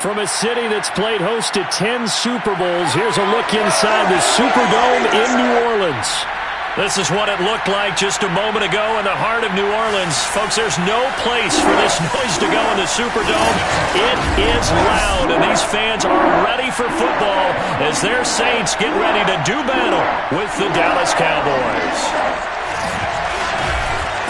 From a city that's played host to 10 Super Bowls, here's a look inside the Superdome in New Orleans. This is what it looked like just a moment ago in the heart of New Orleans. Folks, there's no place for this noise to go in the Superdome. It is loud, and these fans are ready for football as their Saints get ready to do battle with the Dallas Cowboys.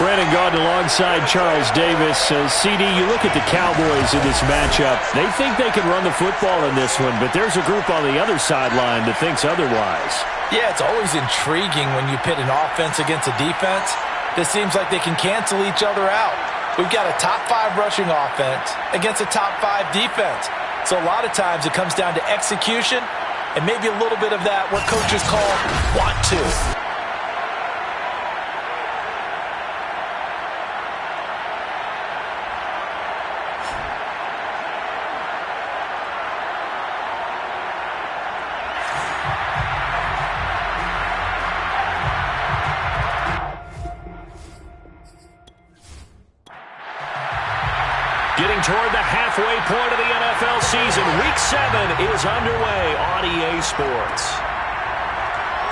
Brandon Gaudin alongside Charles Davis. CD, you look at the Cowboys in this matchup. They think they can run the football in this one, but there's a group on the other sideline that thinks otherwise. Yeah, it's always intriguing when you pit an offense against a defense. It seems like they can cancel each other out. We've got a top 5 rushing offense against a top 5 defense. So a lot of times it comes down to execution and maybe a little bit of that, what coaches call want to. Getting toward the halfway point of the NFL season. Week 7 is underway on EA Sports.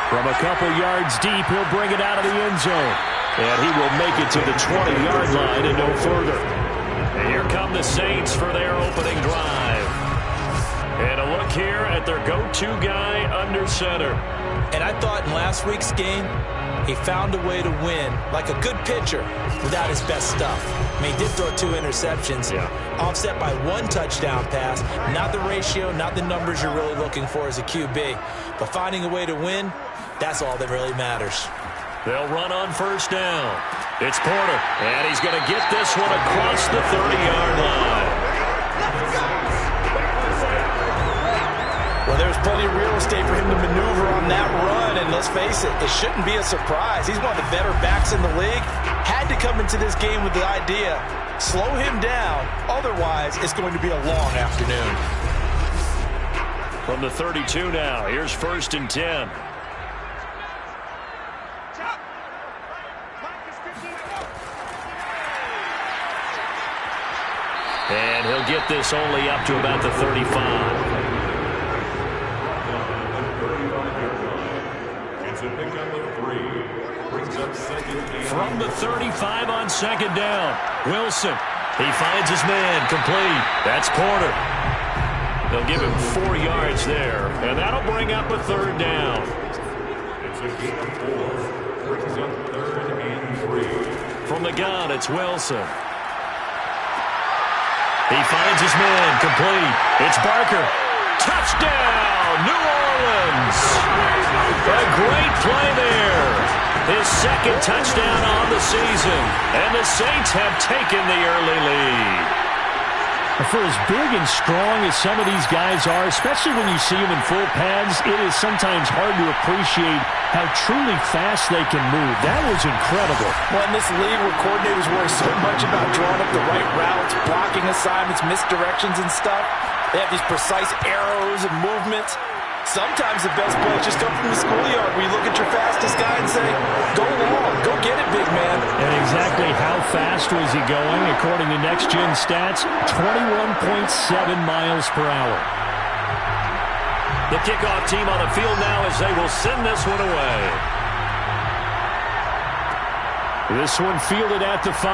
From a couple yards deep, he'll bring it out of the end zone. And he will make it to the 20-yard line and no further. And here come the Saints for their opening drive. And a look here at their go-to guy under center. And I thought in last week's game, he found a way to win, like a good pitcher, without his best stuff. I mean, he did throw 2 interceptions, offset by 1 touchdown pass. Not the ratio, not the numbers you're really looking for as a QB. But finding a way to win, that's all that really matters. They'll run on first down. It's Porter, and he's going to get this one across the 30-yard line. Well, there's plenty of real estate for him to maneuver on that run, and let's face it, it shouldn't be a surprise. He's one of the better backs in the league. Had to come into this game with the idea, slow him down, otherwise it's going to be a long afternoon. From the 32 now, here's 1st and 10. And he'll get this only up to about the 35. From the 35 on 2nd down, Wilson. He finds his man, complete. That's Porter. They'll give him 4 yards there, and that'll bring up a 3rd down. From the gun, it's Wilson. He finds his man, complete. It's Barker. Touchdown, New Orleans. A great play there. His 2nd touchdown on the season. And the Saints have taken the early lead. For as big and strong as some of these guys are, especially when you see them in full pads, it is sometimes hard to appreciate how truly fast they can move. That was incredible. Well, in this league where coordinators worry so much about drawing up the right routes, blocking assignments, misdirections and stuff, they have these precise arrows and movements. Sometimes the best plays just come from the schoolyard where you look at your fastest guy and say, go long, go get it, big man. And exactly how fast was he going? According to Next Gen Stats, 21.7 miles per hour. The kickoff team on the field now as they will send this one away. This one fielded at the 5.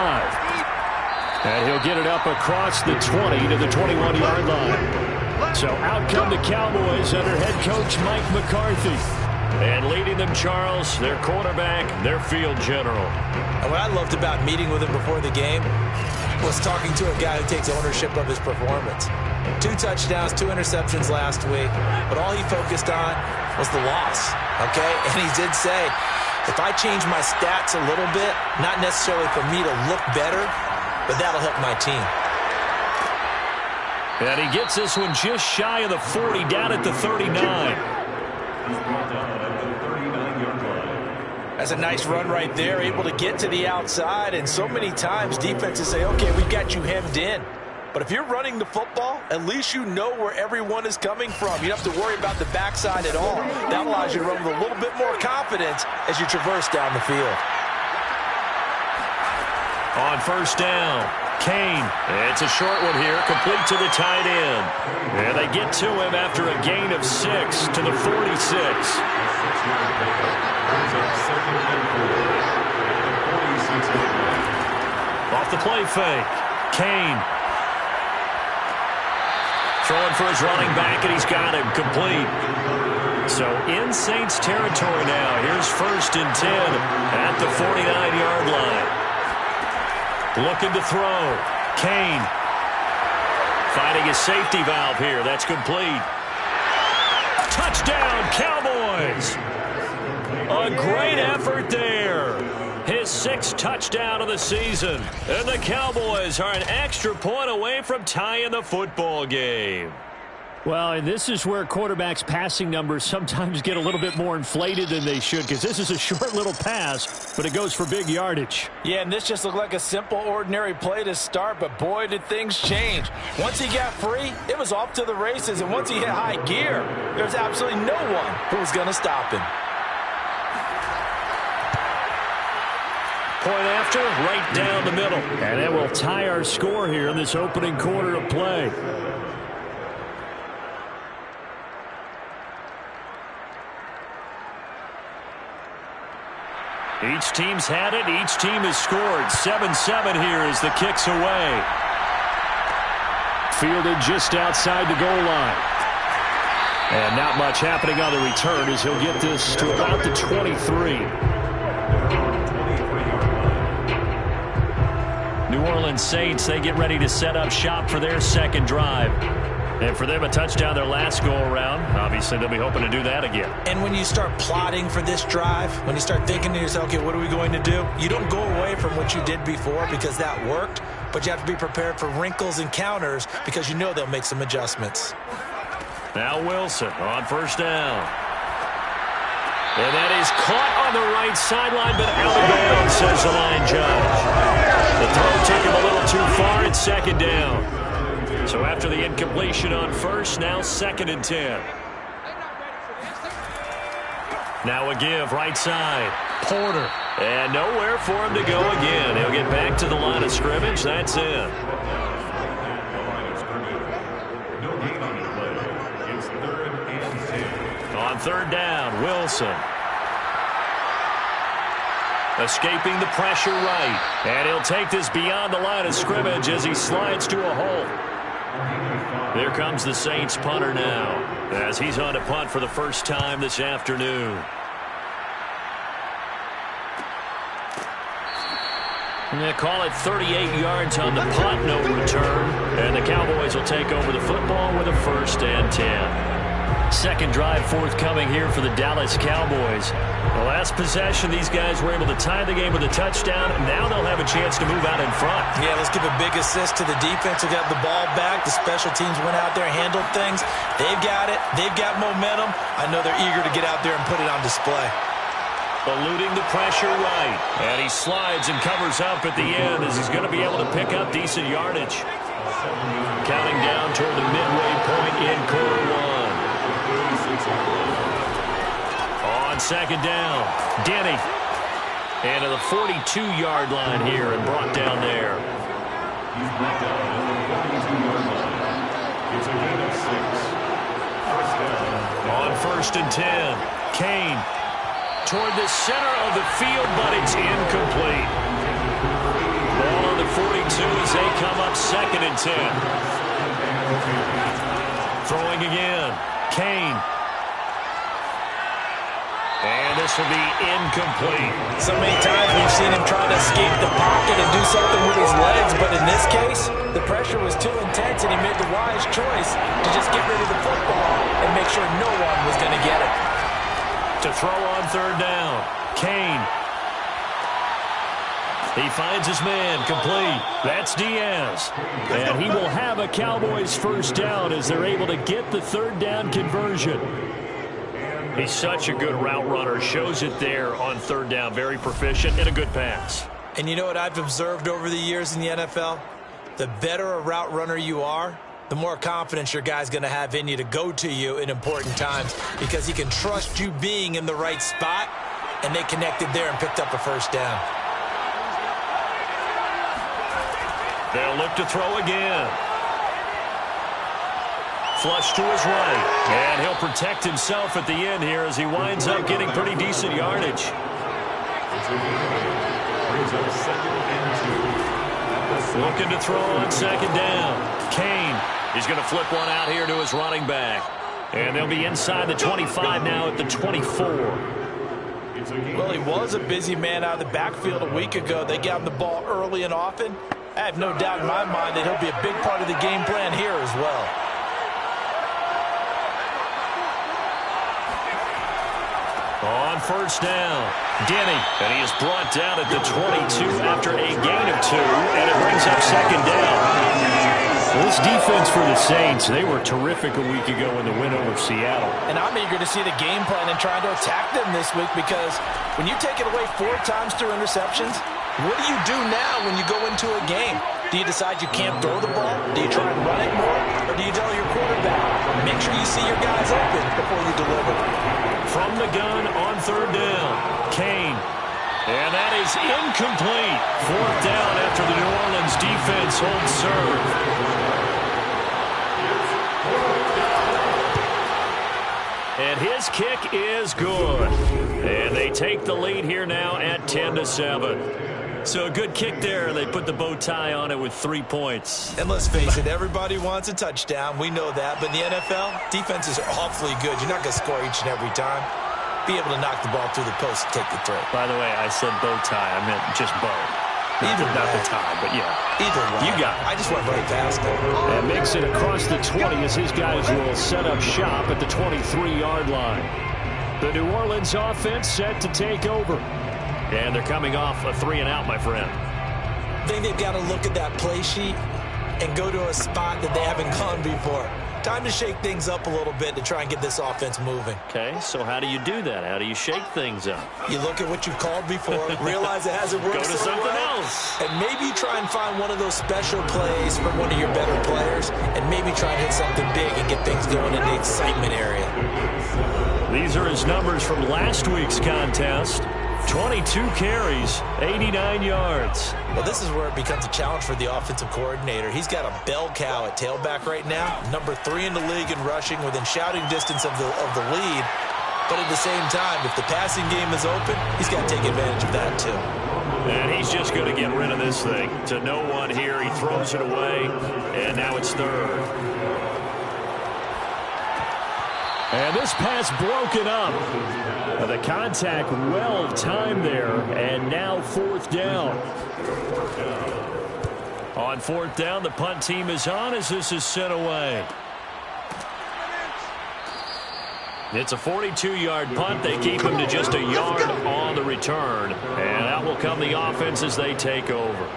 And he'll get it up across the 20 to the 21-yard line. So out come the Cowboys under head coach Mike McCarthy. And leading them, Charles, their quarterback, their field general. And what I loved about meeting with him before the game was talking to a guy who takes ownership of his performance. 2 touchdowns, 2 interceptions last week, but all he focused on was the loss, okay? And he did say, if I change my stats a little bit, not necessarily for me to look better, but that'll help my team. And he gets this one just shy of the 40, down at the 39. That's a nice run right there, able to get to the outside, and so many times defenses say, okay, we've got you hemmed in. But if you're running the football, at least you know where everyone is coming from. You don't have to worry about the backside at all. That allows you to run with a little bit more confidence as you traverse down the field. On first down, Kane. It's a short one here, complete to the tight end. And they get to him after a gain of 6 to the 46. Off the play fake. Kane. Throwing for his running back, and he's got him complete. So in Saints territory now. Here's 1st and 10 at the 49-yard line. Looking to throw. Kane. Finding his safety valve here. That's complete. Touchdown, Cowboys. A great effort there. His 6th touchdown of the season. And the Cowboys are an extra point away from tying the football game. Well, and this is where quarterbacks' passing numbers sometimes get a little bit more inflated than they should, because this is a short little pass, but it goes for big yardage. Yeah, and this just looked like a simple, ordinary play to start, but boy, did things change. Once he got free, it was off to the races, and once he hit high gear, there's absolutely no one who was going to stop him. Point after, right down the middle. And it will tie our score here in this opening quarter of play. Each team's had it. Each team has scored. 7-7 here as the kick's away. Fielded just outside the goal line. And not much happening on the return as he'll get this to about the 23. New Orleans Saints, they get ready to set up shop for their second drive. And for them, a touchdown their last go-around. Obviously, they'll be hoping to do that again. And when you start plotting for this drive, when you start thinking to yourself, okay, what are we going to do? You don't go away from what you did before because that worked, but you have to be prepared for wrinkles and counters because you know they'll make some adjustments. Now Wilson on 1st down. And that is caught on the right sideline, but out of bounds, says the line judge. The throw took him a little too far. It's 2nd down. So after the incompletion on 1st, now 2nd and 10. Now a give, right side. Porter. And nowhere for him to go again. He'll get back to the line of scrimmage. That's it. On 3rd down, Wilson. Escaping the pressure right. And he'll take this beyond the line of scrimmage as he slides to a hole. Here comes the Saints punter now as he's on to punt for the first time this afternoon. And they call it 38 yards on the punt, no return. And the Cowboys will take over the football with a 1st and 10. Second drive forthcoming here for the Dallas Cowboys. The last possession, these guys were able to tie the game with a touchdown. Now they'll have a chance to move out in front. Yeah, let's give a big assist to the defense who got the ball back. The special teams went out there, handled things. They've got it. They've got momentum. I know they're eager to get out there and put it on display. Eluding the pressure right. And he slides and covers up at the end as he's going to be able to pick up decent yardage. Counting down toward the midway point in quarter 1. On 2nd down, Denny. Into the 42-yard line here and brought down there. On 1st and 10, Kane. Toward the center of the field, but it's incomplete. Ball on the 42 as they come up 2nd and 10. Throwing again, Kane. And this will be incomplete. So many times we've seen him try to escape the pocket and do something with his legs, but in this case, the pressure was too intense and he made the wise choice to just get rid of the football and make sure no one was going to get it. To throw on 3rd down, Kane. He finds his man, complete. That's Diaz. And he will have a Cowboys 1st down as they're able to get the 3rd down conversion. He's such a good route runner. Shows it there on 3rd down. Very proficient and a good pass. And you know what I've observed over the years in the NFL? The better a route runner you are, the more confidence your guy's going to have in you to go to you in important times because he can trust you being in the right spot, and they connected there and picked up a 1st down. They'll look to throw again. Flush to his right. And he'll protect himself at the end here as he winds up getting pretty decent yardage. Looking to throw on second down. Kane is going to flip one out here to his running back. And they'll be inside the 25 now at the 24. Well, he was a busy man out of the backfield a week ago. They got him the ball early and often. I have no doubt in my mind that he'll be a big part of the game plan here as well. On first down, Denny, and he is brought down at the 22 after a gain of 2, and it brings up second down. Well, this defense for the Saints, they were terrific a week ago in the win over Seattle. And I'm eager to see the game plan and trying to attack them this week, because when you take it away 4 times through interceptions, what do you do now when you go into a game? Do you decide you can't throw the ball? Do you try and run it more? Or do you tell your quarterback, make sure you see your guys open before you deliver? From the gun on third down, Kane. And that is incomplete. Fourth down after the New Orleans defense holds serve. And his kick is good. And they take the lead here now at 10-7. So a good kick there. They put the bow tie on it with 3 points. And let's face it, everybody wants a touchdown. We know that. But in the NFL, defenses are awfully good. You're not going to score each and every time. Be able to knock the ball through the post and take the throw. By the way, I said bow tie. I meant just bow. Not the tie, but yeah. Either way. You got it. I just went right past it. And makes it across the 20 as his guys will set up shop at the 23-yard line. The New Orleans offense set to take over. And they're coming off a 3-and-out, my friend. I think they've got to look at that play sheet and go to a spot that they haven't gone before. Time to shake things up a little bit to try and get this offense moving. Okay, so how do you do that? How do you shake things up? You look at what you've called before, realize it hasn't worked. Go to something else. And maybe try and find one of those special plays from one of your better players, and maybe try and hit something big and get things going in the excitement area. These are his numbers from last week's contest. 22 carries, 89 yards. Well, this is where it becomes a challenge for the offensive coordinator. He's got a bell cow at tailback right now, number 3 in the league in rushing, within shouting distance of the lead. But at the same time, if the passing game is open, he's got to take advantage of that too. And he's just going to get rid of this thing. To no one here, he throws it away, and now it's third. And this pass broken up. The contact well timed there, and now fourth down. On fourth down, the punt team is on as this is sent away. It's a 42-yard punt. They keep him to just a yard on the return. And out will come the offense as they take over.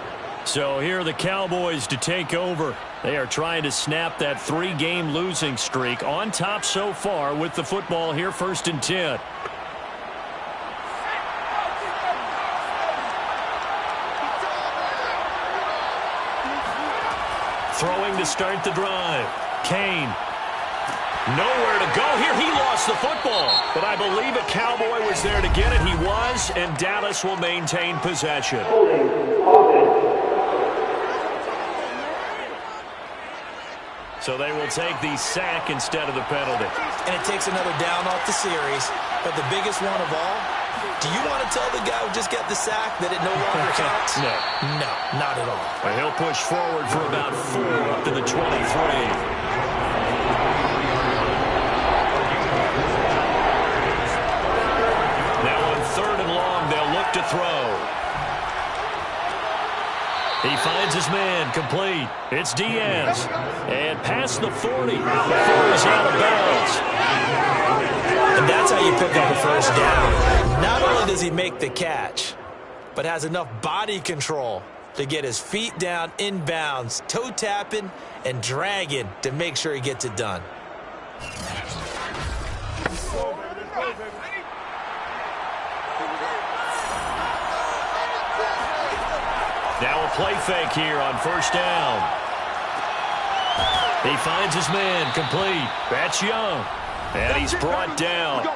So here are the Cowboys to take over. They are trying to snap that 3-game losing streak. On top so far with the football here, 1st and 10. Throwing to start the drive. Kane. Nowhere to go here. He lost the football. But I believe a Cowboy was there to get it. He was, and Dallas will maintain possession. So they will take the sack instead of the penalty. And it takes another down off the series. But the biggest one of all, do you want to tell the guy who just got the sack that it no longer counts? No. No, not at all. And he'll push forward for about 4 up to the 23. Now on 3rd and long, they'll look to throw. He finds his man, complete. It's Diaz. And past the 40 before he's out of bounds. And that's how you pick up a first down. Not only does he make the catch, but has enough body control to get his feet down inbounds, toe tapping and dragging to make sure he gets it done. Now a play fake here on first down. He finds his man, complete. That's Young. And he's brought down.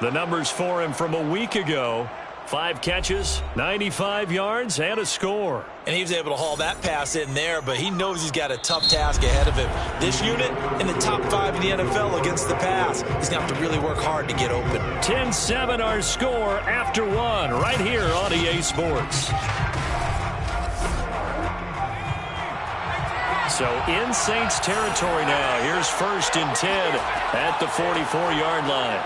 The numbers for him from a week ago, 5 catches, 95 yards, and a score. And he was able to haul that pass in there, but he knows he's got a tough task ahead of him. This unit in the top 5 in the NFL against the pass. He's going to have to really work hard to get open. 10-7 our score after 1 right here on EA Sports. So in Saints territory now. Here's 1st and 10 at the 44-yard line.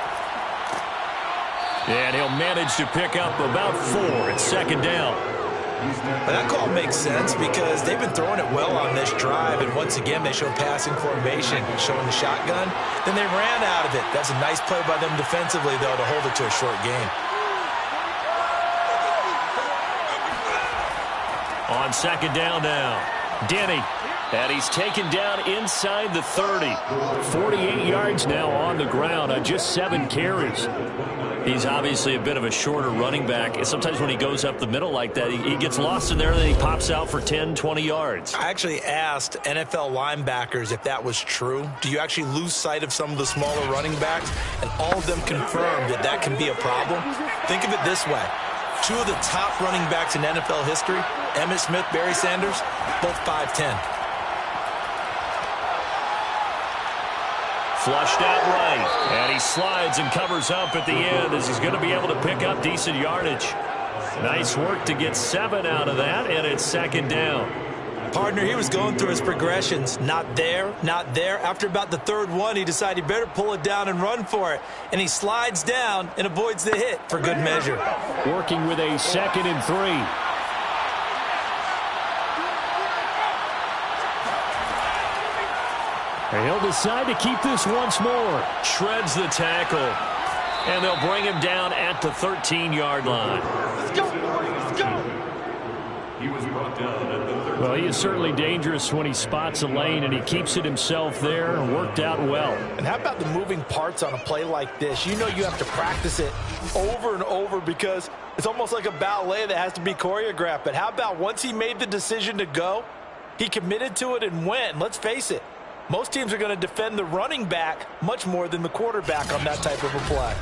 And he'll manage to pick up about 4 at 2nd down. Well, that call makes sense because they've been throwing it well on this drive, and once again they show passing formation, showing the shotgun. Then they ran out of it. That's a nice play by them defensively, though, to hold it to a short gain. On 2nd down now, Denny. And he's taken down inside the 30. 48 yards now on the ground on just 7 carries. He's obviously a bit of a shorter running back. Sometimes when he goes up the middle like that, he gets lost in there, and then he pops out for 10, 20 yards. I actually asked NFL linebackers if that was true. Do you actually lose sight of some of the smaller running backs? And all of them confirmed that that can be a problem. Think of it this way. 2 of the top running backs in NFL history, Emmitt Smith, Barry Sanders, both 5'10". Flushed out right, and he slides and covers up at the end as he's going to be able to pick up decent yardage. Nice work to get 7 out of that, and it's 2nd down. Partner, he was going through his progressions. Not there, not there. After about the 3rd one, he decided he better pull it down and run for it. And he slides down and avoids the hit for good measure. Working with a 2nd and 3. And he'll decide to keep this once more. Shreds the tackle. And they'll bring him down at the 13-yard line. Let's go! Let's go! He was brought down at the 13. Well, he is certainly dangerous when he spots a lane, and he keeps it himself there and worked out well. And how about the moving parts on a play like this? You know you have to practice it over and over because it's almost like a ballet that has to be choreographed. But how about once he made the decision to go, he committed to it and went. Let's face it. Most teams are going to defend the running back much more than the quarterback on that type of a play.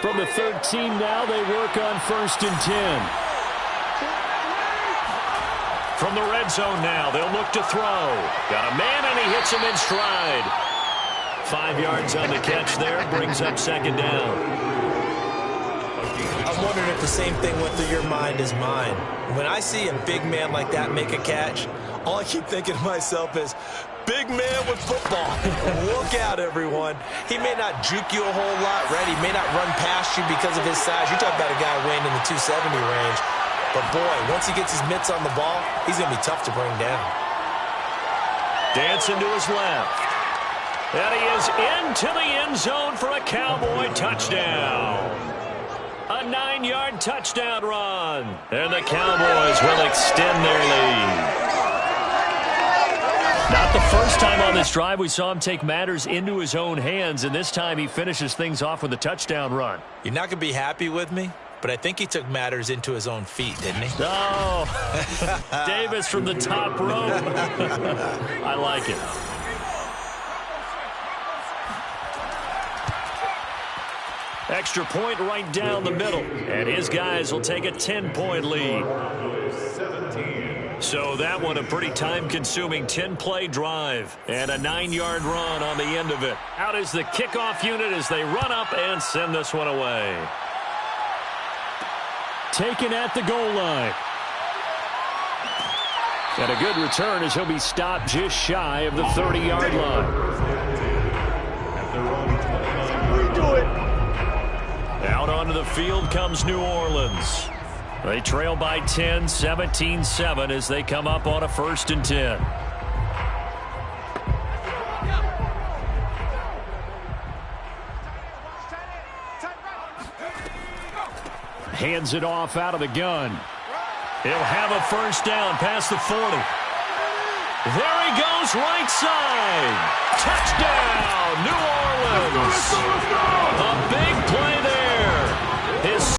From the 13 now, they work on 1st and 10. From the red zone now, they'll look to throw. Got a man, and he hits him in stride. 5 yards on the catch there, brings up 2nd down. I'm wondering if the same thing went through your mind as mine. When I see a big man like that make a catch, all I keep thinking to myself is, big man with football. Look out, everyone. He may not juke you a whole lot, right? He may not run past you because of his size. You're talking about a guy weighing in the 270 range. But, boy, once he gets his mitts on the ball, he's going to be tough to bring down. Dancing to his left. And he is into the end zone for a Cowboy touchdown. A 9-yard touchdown run. And the Cowboys will extend their lead. Not the first time on this drive we saw him take matters into his own hands, and this time he finishes things off with a touchdown run. You're not going to be happy with me, but I think he took matters into his own feet, didn't he? Oh, Davis from the top rope. I like it. Extra point right down the middle, and his guys will take a 10-point lead. So that one a pretty time-consuming 10-play drive and a 9-yard run on the end of it. Out is the kickoff unit as they run up and send this one away. Taken at the goal line. And a good return as he'll be stopped just shy of the 30-yard line. Redo it. Out onto the field comes New Orleans. They trail by 10, 17-7 as they come up on a 1st and 10. Hands it off out of the gun. He'll have a 1st down past the 40. There he goes, right side. Touchdown, New Orleans. A big play there. His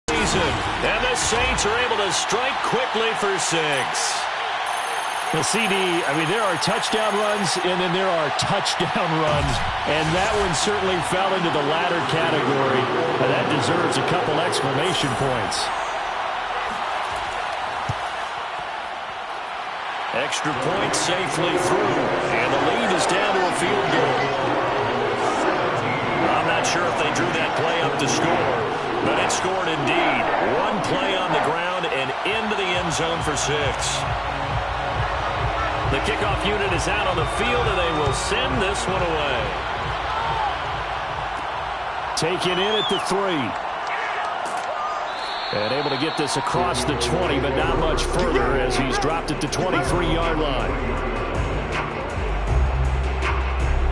season. And the Saints are able to strike quickly for 6. The CD, I mean, there are touchdown runs, and then there are touchdown runs, and that one certainly fell into the latter category. That deserves a couple exclamation points. Extra point safely through, and the lead is down to a field goal. I'm not sure if they drew that play up to score, but it scored indeed. One play on the ground and into the end zone for 6. The kickoff unit is out on the field, and they will send this one away. Taken in at the 3. And able to get this across the 20, but not much further as he's dropped at the 23-yard line.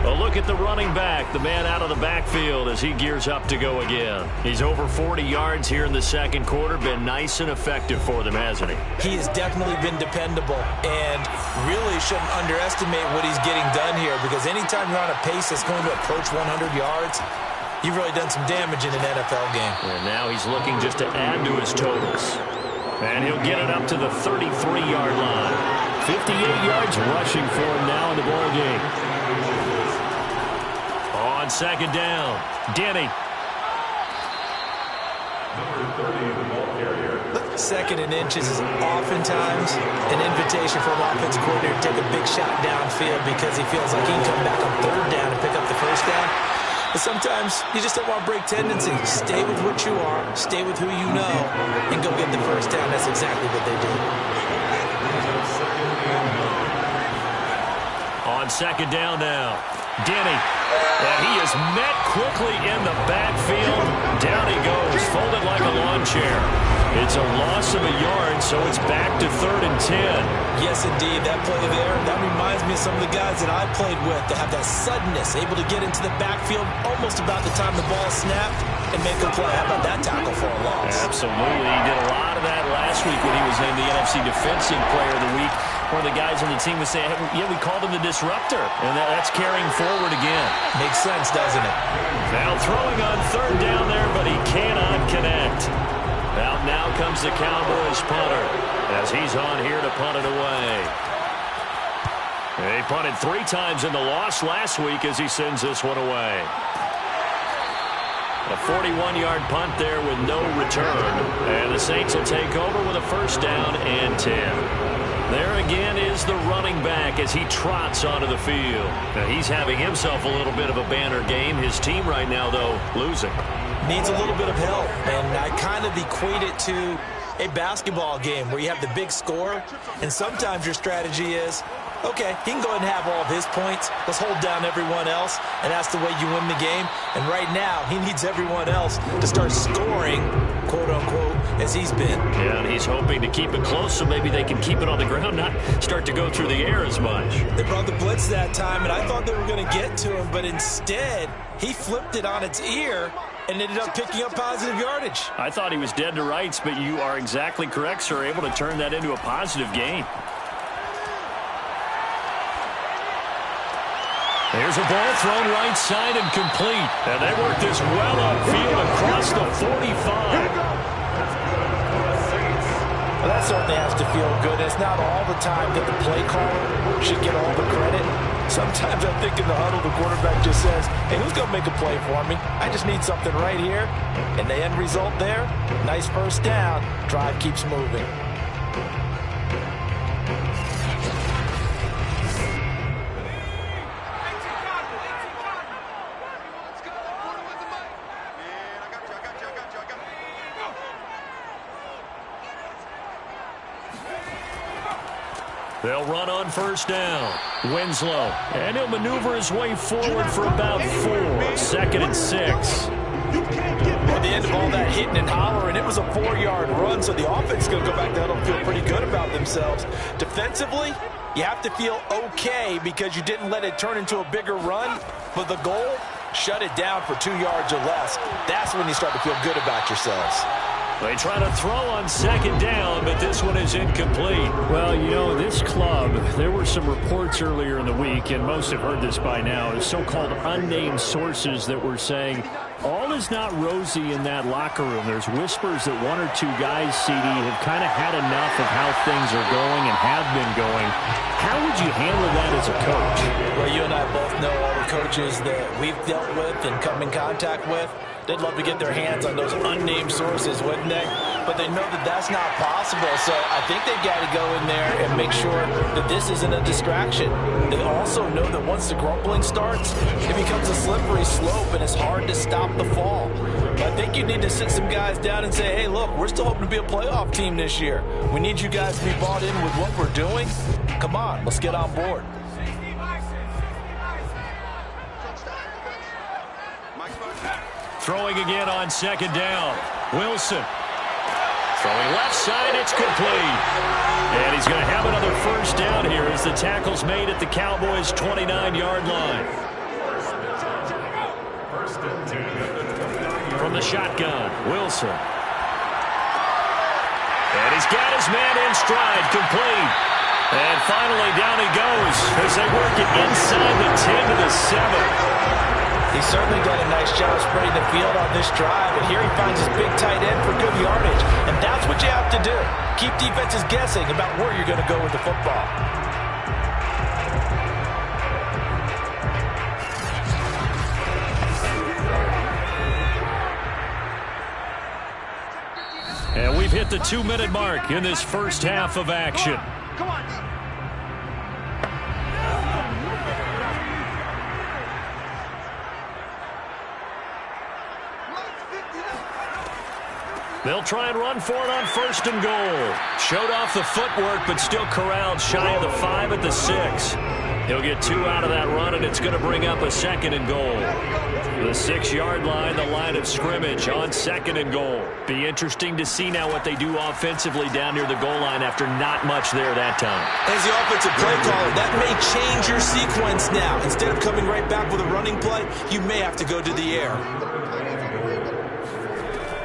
A look at the running back, the man out of the backfield as he gears up to go again. He's over 40 yards here in the second quarter. Been nice and effective for them, hasn't he? He has definitely been dependable and really shouldn't underestimate what he's getting done here, because anytime you're on a pace that's going to approach 100 yards, you've really done some damage in an NFL game. And now he's looking just to add to his totals. And he'll get it up to the 33-yard line. 58 yards rushing for him now in the ball game. On second down, Denny. Number 30, the ball carrier. Second and inches is oftentimes an invitation for an offensive coordinator to take a big shot downfield because he feels like he can come back on third down and pick up the first down. But sometimes you just don't want to break tendency. Stay with what you are, stay with who you know, and go get the first down. That's exactly what they did. On second down now, Denny. And he is met quickly in the backfield. Down he goes, folded like a lawn chair. It's a loss of a yard, so it's back to 3rd and 10. Yes, indeed. That play there, that reminds me of some of the guys that I played with that have that suddenness, able to get into the backfield almost about the time the ball snapped and make a play. How about that tackle for a loss? Absolutely. He did a lot of that last week when he was named the NFC Defensive Player of the Week. One of the guys on the team was saying, hey, yeah, we called him the disruptor. And that's carrying forward again. Makes sense, doesn't it? Now throwing on third down there, but he cannot connect. Out now comes the Cowboys punter as he's on here to punt it away. He punted 3 times in the loss last week as he sends this one away. A 41-yard punt there with no return. And the Saints will take over with a first down and 10. There again is the running back as he trots onto the field. Now he's having himself a little bit of a banner game. His team right now, though, losing. Needs a little bit of help, and I kind of equate it to a basketball game where you have the big score, and sometimes your strategy is, okay, he can go ahead and have all of his points. Let's hold down everyone else, and that's the way you win the game. And right now, he needs everyone else to start scoring, quote-unquote, as he's been. Yeah, and he's hoping to keep it close so maybe they can keep it on the ground, not start to go through the air as much. They brought the blitz that time, and I thought they were going to get to him, but instead, he flipped it on its ear and ended up picking up positive yardage. I thought he was dead to rights, but you are exactly correct, sir, able to turn that into a positive gain. There's a ball thrown right side and complete. And they work this well upfield across the 45. Well, that certainly has to feel good. It's not all the time that the play caller should get all the credit. Sometimes I think in the huddle, the quarterback just says, hey, who's going to make a play for me? I just need something right here. And the end result there, nice first down. Drive keeps moving. They'll run on first down. Winslow. And he'll maneuver his way forward for about 4. 2nd and 6. At the end of all that hitting and hollering, it was a 4-yard run, so the offense is going to go back there and feel pretty good about themselves. Defensively, you have to feel okay because you didn't let it turn into a bigger run, but the goal, shut it down for 2 yards or less. That's when you start to feel good about yourselves. They try to throw on second down, but this one is incomplete. Well, you know, this club, there were some reports earlier in the week, and most have heard this by now, the so-called unnamed sources that were saying All is not rosy in that locker room. There's whispers that one or two guys, CD, have kind of had enough of how things are going and have been going. How would you handle that as a coach? Well, you and I both know all the coaches that we've dealt with and come in contact with. They'd love to get their hands on those unnamed sources, wouldn't they? But they know that that's not possible, so I think they've got to go in there and make sure that this isn't a distraction. They also know that once the grumbling starts, it becomes a slippery slope, and it's hard to stop the fall. But I think you need to sit some guys down and say, hey, look, we're still hoping to be a playoff team this year. We need you guys to be bought in with what we're doing. Come on, let's get on board. Throwing again on second down. Wilson. Throwing left side, it's complete. And he's going to have another first down here as the tackle's made at the Cowboys' 29-yard line. From the shotgun, Wilson. And he's got his man in stride, complete. And finally down he goes as they work it inside the 10 to the 7. He's certainly done a nice job spreading the field on this drive, and here he finds his big tight end for good yardage. And that's what you have to do. Keep defenses guessing about where you're going to go with the football. And we've hit the 2-minute mark in this first half of action. Come on. They'll try and run for it on first and goal. Showed off the footwork, but still corralled shy of the 5 at the 6. He'll get 2 out of that run, and it's going to bring up a second and goal. The 6-yard line, the line of scrimmage on second and goal. Be interesting to see now what they do offensively down near the goal line after not much there that time. As the offensive play caller, that may change your sequence now. Instead of coming right back with a running play, you may have to go to the air.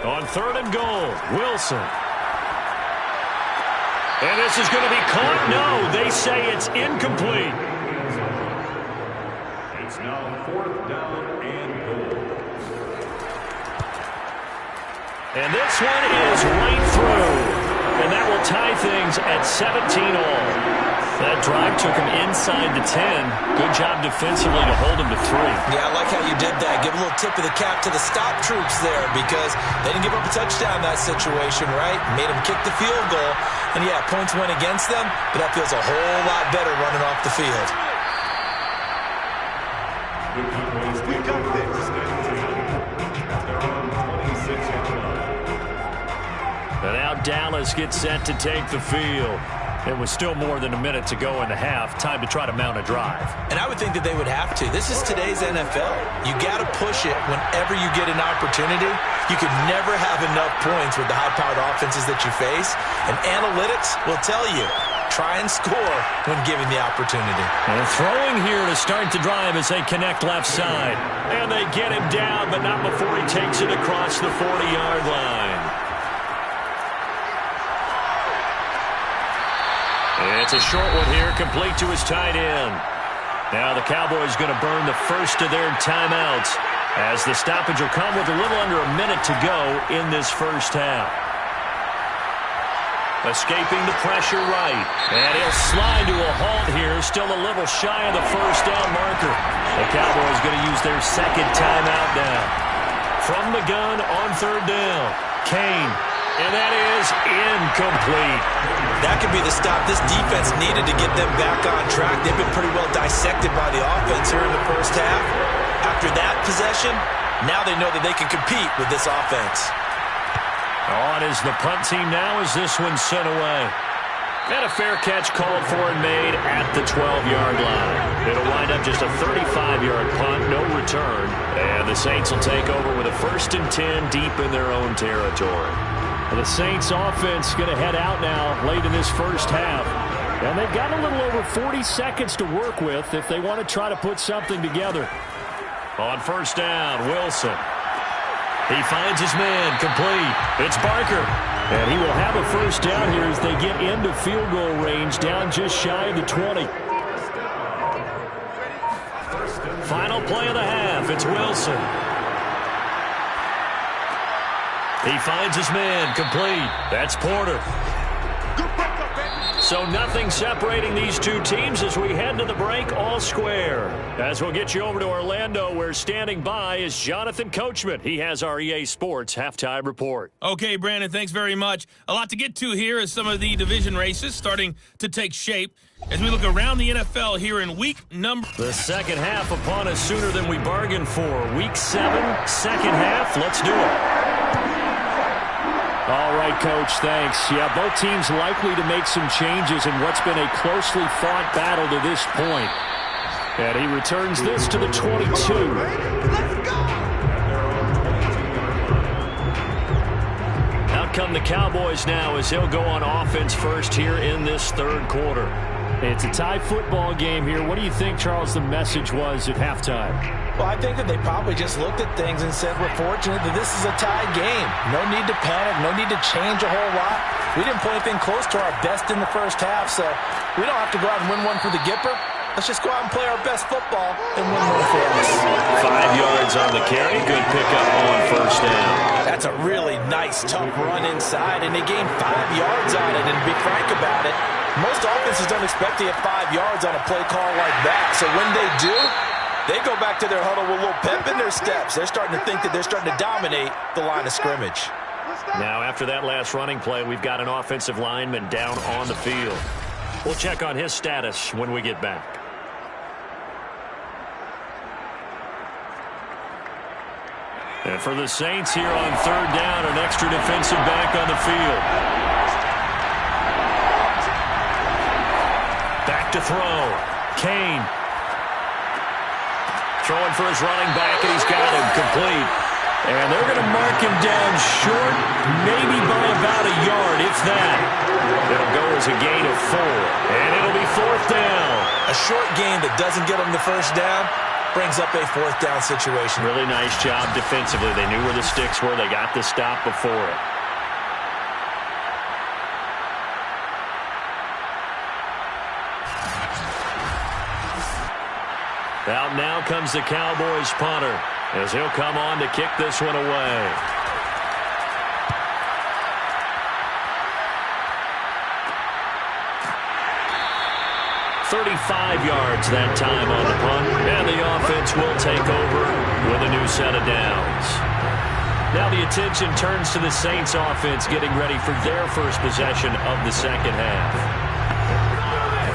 On third and goal, Wilson. And this is going to be caught. No, they say it's incomplete. It's now 4th down and goal. And this one is right through. And that will tie things at 17 all. That drive took him inside the 10. Good job defensively to hold him to 3. Yeah, I like how you did that. Give a little tip of the cap to the stop troops there because they didn't give up a touchdown in that situation, right? Made them kick the field goal. And, yeah, points went against them, but that feels a whole lot better running off the field. We got this. They're on 26-yard line. And now Dallas gets set to take the field. It was still more than a minute to go in the half. Time to try to mount a drive. And I would think that they would have to. This is today's NFL. You got to push it whenever you get an opportunity. You can never have enough points with the high-powered offenses that you face. And analytics will tell you, try and score when given the opportunity. And throwing here to start the drive as they connect left side. And they get him down, but not before he takes it across the 40-yard line. It's a short one here, complete to his tight end. Now the Cowboys going to burn the first of their timeouts as the stoppage will come with a little under a minute to go in this first half. Escaping the pressure right. And he'll slide to a halt here, still a little shy of the first down marker. The Cowboys going to use their second timeout now. From the gun on third down, Kane. And that is incomplete. That could be the stop this defense needed to get them back on track. They've been pretty well dissected by the offense here in the first half. After that possession, now they know that they can compete with this offense. On is the punt team now as this one's sent away. And a fair catch called for and made at the 12-yard line. It'll wind up just a 35-yard punt, no return. And the Saints will take over with a 1st and 10 deep in their own territory. The Saints offense going to head out now late in this first half. And they've got a little over 40 seconds to work with if they want to try to put something together. On first down, Wilson. He finds his man, complete. It's Barker. And he will have a first down here as they get into field goal range, down just shy of the 20. Final play of the half, it's Wilson. He finds his man, complete. That's Porter. So nothing separating these two teams as we head to the break, all square. As we'll get you over to Orlando, where standing by is Jonathan Coachman. He has our EA Sports halftime report. Okay, Brandon, thanks very much. A lot to get to here as some of the division races starting to take shape as we look around the NFL here in week number... The second half upon us sooner than we bargained for. Week 7, second half. Let's do it. All right, Coach, thanks. Yeah, both teams likely to make some changes in what's been a closely fought battle to this point. And he returns this to the 22. Out come the Cowboys now as he'll go on offense first here in this third quarter. It's a tie football game here. What do you think, Charles, the message was at halftime? Well, I think that they probably just looked at things and said, we're fortunate that this is a tie game. No need to panic, no need to change a whole lot. We didn't play anything close to our best in the first half, so we don't have to go out and win one for the Gipper. Let's just go out and play our best football and win one for us. 5 yards on the carry. Good pickup on first down. That's a really nice, tough run inside, and they gained 5 yards on it. And to be frank about it, most offenses don't expect to get 5 yards on a play call like that. So when they do, they go back to their huddle with a little pep in their steps. They're starting to think that they're starting to dominate the line of scrimmage. Now, after that last running play, we've got an offensive lineman down on the field. We'll check on his status when we get back. And for the Saints here on third down, an extra defensive back on the field. Back to throw. Kane. Throwing for his running back, and he's got him complete. And they're going to mark him down short, maybe by about a yard, if that. It'll go as a gain of 4, and it'll be fourth down. A short gain that doesn't get them the first down brings up a fourth down situation. Really nice job defensively. They knew where the sticks were. They got the stop before it. Out now comes the Cowboys punter as he'll come on to kick this one away. "35 yards that time on the punt, and the offense will take over with a new set of downs. Now the attention turns to the Saints offense getting ready for their first possession of the second half.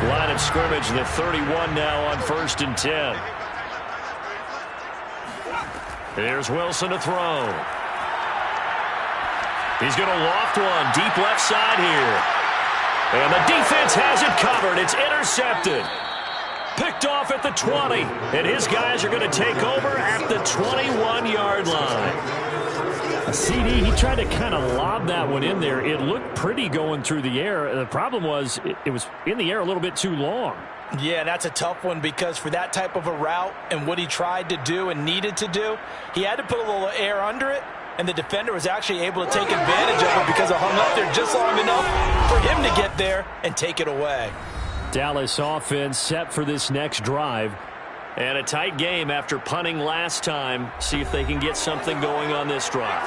Line of scrimmage, the 31 now on 1st and 10. Here's Wilson to throw. He's going to loft one deep left side here. And the defense has it covered. It's intercepted. Picked off at the 20. And his guys are going to take over at the 21-yard line. A CD, he tried to kind of lob that one in there. It looked pretty going through the air. The problem was it was in the air a little bit too long. Yeah, that's a tough one because for that type of a route and what he tried to do and needed to do, he had to put a little air under it, and the defender was actually able to take advantage of it because it hung up there just long enough for him to get there and take it away. Dallas offense set for this next drive. And a tight game after punting last time. See if they can get something going on this drive.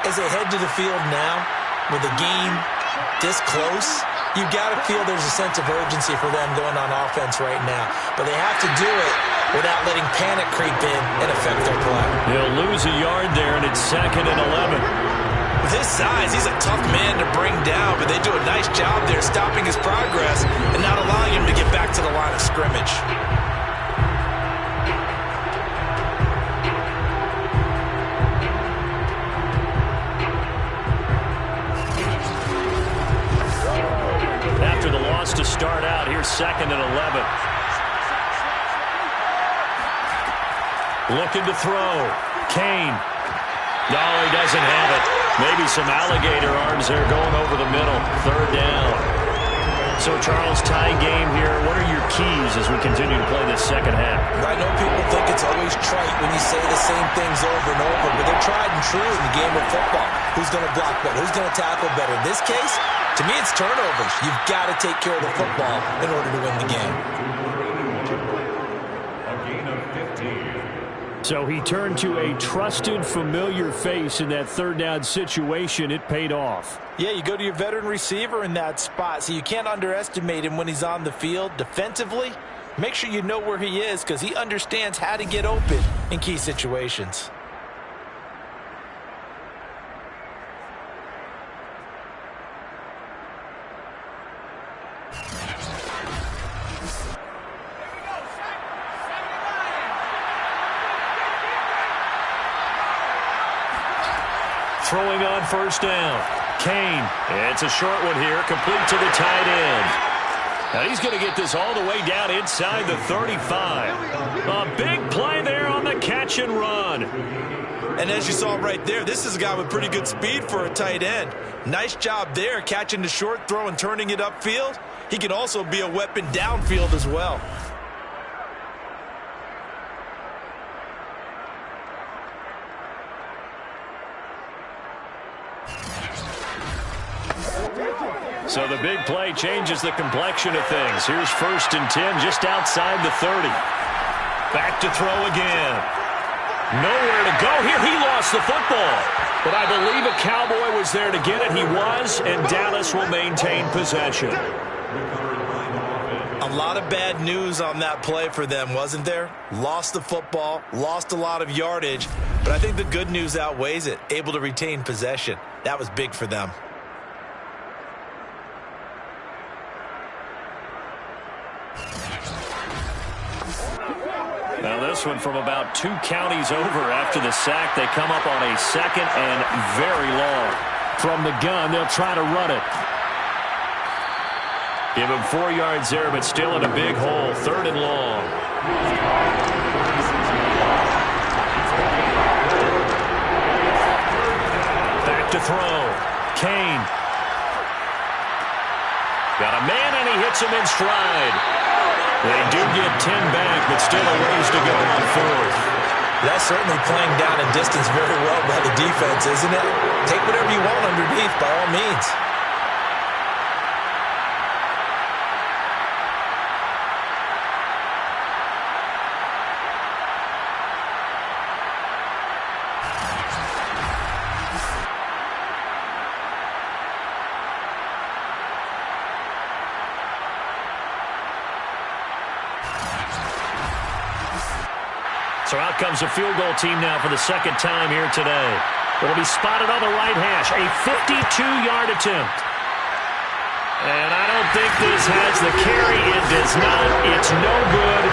As they head to the field now, with the game this close, you've got to feel there's a sense of urgency for them going on offense right now. But they have to do it without letting panic creep in and affect their play. They'll lose a yard there, and it's 2nd and 11. With his size, he's a tough man to bring down, but they do a nice job there stopping his progress and not allowing him to get back to the line of scrimmage. To start out, here's 2nd and 11. Looking to throw. Kane. No, he doesn't have it. Maybe some alligator arms there going over the middle. 3rd down. So, Charles, tie game here. What are your keys as we continue to play this second half? I know people think it's always trite when you say the same things over and over, but they're tried and true in the game of football. Who's going to block better? Who's going to tackle better? In this case, to me, it's turnovers. You've got to take care of the football in order to win the game. A gain of 15. So he turned to a trusted, familiar face in that third down situation. It paid off. Yeah, you go to your veteran receiver in that spot, so you can't underestimate him when he's on the field. Defensively, make sure you know where he is because he understands how to get open in key situations. Throwing on first down. Kane. It's a short one here, complete to the tight end. Now he's going to get this all the way down inside the 35. A big play there on the catch and run. And as you saw right there, this is a guy with pretty good speed for a tight end. Nice job there, catching the short throw and turning it upfield. He can also be a weapon downfield as well. So the big play changes the complexion of things. Here's 1st and 10 just outside the 30. Back to throw again. Nowhere to go here. He lost the football. But I believe a Cowboy was there to get it. He was, and Dallas will maintain possession. A lot of bad news on that play for them, wasn't there? Lost the football, lost a lot of yardage, but I think the good news outweighs it. Able to retain possession. That was big for them. Now this one from about 2 counties over after the sack. They come up on a 2nd and very long. From the gun, they'll try to run it. Give him 4 yards there, but still in a big hole. 3rd and long. Back to throw. Kane. Got a man, and he hits him in stride. They do get 10 back, but still a ways to go on 4th. That's certainly playing down in distance very well by the defense, isn't it? Take whatever you want underneath, by all means. So out comes a field goal team now for the 2nd time here today. It'll be spotted on the right hash. A 52-yard attempt. And I don't think this has the carry. It does not. It's no good.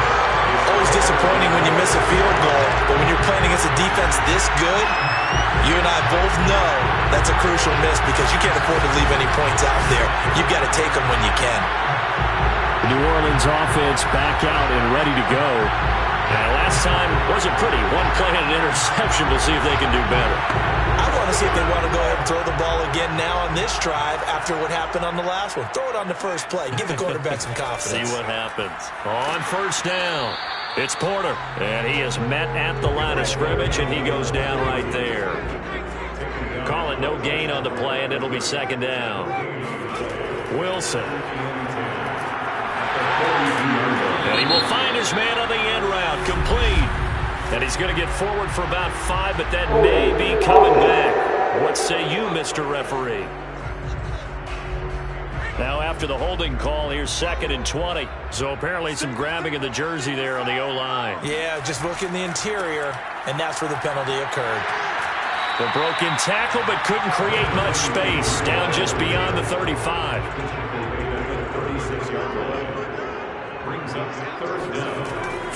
Always disappointing when you miss a field goal, but when you're playing against a defense this good, you and I both know that's a crucial miss because you can't afford to leave any points out there. You've got to take them when you can. The New Orleans offense back out and ready to go. Last time wasn't pretty. 1 play and an interception. We'll see if they can do better. I want to see if they want to go ahead and throw the ball again now on this drive after what happened on the last one. Throw it on the first play. Give the quarterback some confidence. See what happens. On first down, it's Porter. And he is met at the line of scrimmage, and he goes down right there. Call it no gain on the play, and it'll be 2nd down. Wilson. And he will find his man on the end route, complete. And he's going to get forward for about 5, but that may be coming back. What say you, Mr. Referee? Now after the holding call, here's 2nd and 20. So apparently some grabbing of the jersey there on the O-line. Yeah, just look in the interior, and that's where the penalty occurred. The broken tackle, but couldn't create much space. Down just beyond the 35.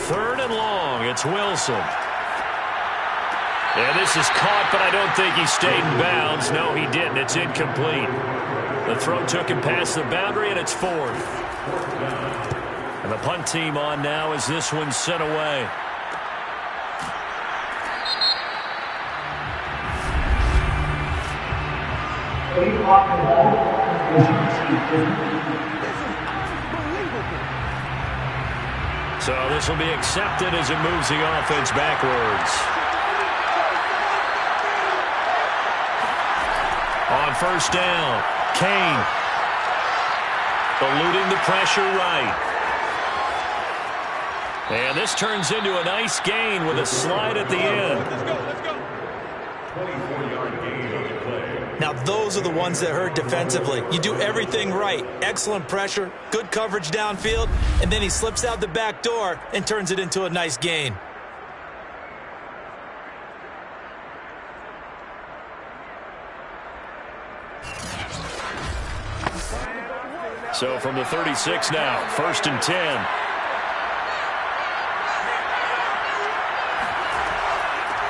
3rd and long. It's Wilson. And this is caught, but I don't think he stayed in bounds. No, he didn't. It's incomplete. The throw took him past the boundary, and it's 4th. And the punt team on now as this one's sent away. So this will be accepted as it moves the offense backwards. On first down, Kane. Eluding the pressure right. And this turns into a nice gain with a slide at the end. 24-yard gain on the play. Now, those are the ones that hurt defensively. You do everything right. Excellent pressure, good coverage downfield, and then he slips out the back door and turns it into a nice gain. So from the 36 now, 1st and 10.